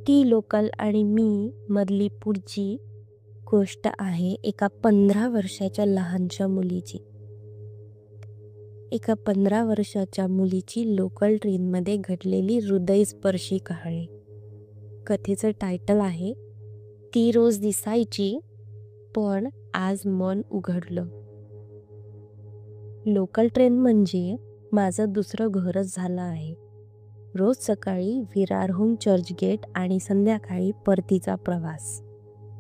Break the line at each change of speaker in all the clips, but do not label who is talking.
ती लोकल आणि मी मधली पुढची गोष्ट आहे एका 15 वर्षाच्या लहानशा मुलीची. एका 15 वर्षाच्या मुलीची लोकल ट्रेनमध्ये घडलेली हृदयस्पर्शी कहाणी. कथेचं टायटल आहे, ती रोज दिसायची पण आज मन उघडलं. लोकल ट्रेन म्हणजे माझं दुसरं घरच झालं आहे. रोज सकाळी विरारहून चर्चगेट आणि संध्याकाळी परतीचा प्रवास.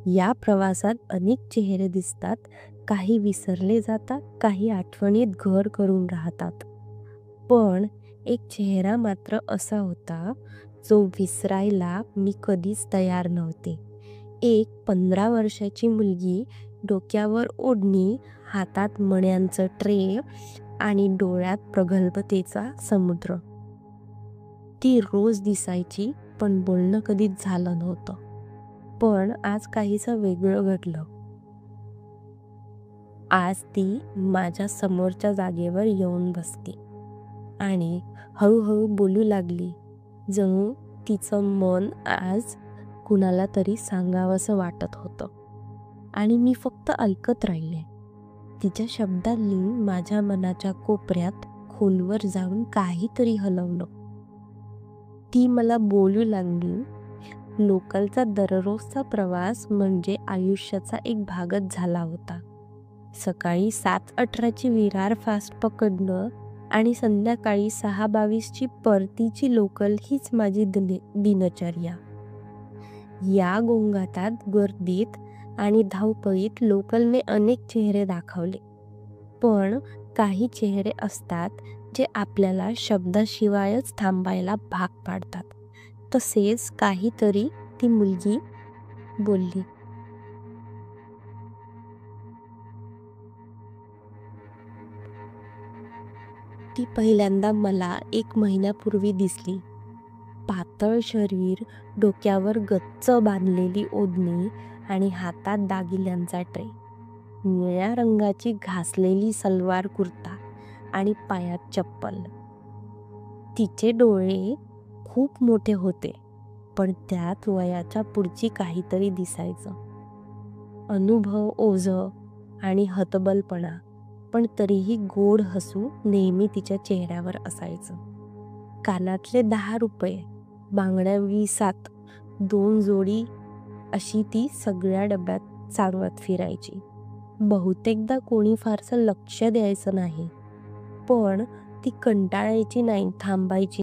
या प्रवासात अनेक चेहरे दिसतात. काही विसरले जातात, काही आठवणीत घर करून राहतात. पण एक चेहरा मात्र असा होता जो विसरायला मी कधीच तयार नव्हते. एक 15 वर्षाची मुलगी, डोक्यावर ओढणी, हातात मण्यांचं ट्रे आणि डोळ्यात प्रगल्भतेचा समुद्र. ती रोज दिसायची पण बोलणं कधीच झालं नव्हतं. पण आज काहीसं वेगळं घडलं. आज ती माझ्या समोरच्या जागेवर येऊन बसली आणि हळूहळू बोलू लागली, जणू तिचं मन आज कुणाला तरी सांगावंसं वाटत होतं. आणि मी फक्त ऐकत राहिले. तिच्या शब्दांनी माझ्या मनाच्या कोपऱ्यात खोलवर जाऊन काहीतरी हलवलं. ती मला बोलू लागली, लोकलचा दररोजचा प्रवास म्हणजे आयुष्याचा एक भागच झाला होता. सकाळी 7:18ची विरार फास्ट पकडणं आणि संध्याकाळी 6:22ची परतीची लोकल हीच माझी दिनचर्या. या गोंगाटात, गर्दीत आणि धावपळीत लोकलने अनेक चेहरे दाखवले. पण काही चेहरे असतात जे आपल्याला शब्दाशिवायच थांबायला भाग पाडतात. तसेच काहीतरी ती मुलगी बोलली. ती पहिल्यांदा मला 1 महिन्यापूर्वी दिसली. पातळ शरीर, डोक्यावर गच्च बांधलेली ओढणी आणि हातात दागिन्यांचा ट्रे. निळ्या रंगाची घासलेली सलवार कुर्ता आणि पायात चप्पल. तिचे डोळे खूप मोठे होते, पण त्यात वयाच्या पुढची काहीतरी दिसायचं. अनुभव, ओझं आणि हतबलपणा, पण तरीही गोड हसू नेहमी तिच्या चेहऱ्यावर असायचं. कानातले 10 रुपये, बांगड्या 20त, 2 जोडी अशी ती सगळ्या डब्यात सांगत फिरायची. बहुतेकदा कोणी फारसं लक्ष द्यायचं नाही, पण ती कंटाळायची नाही, थांबायची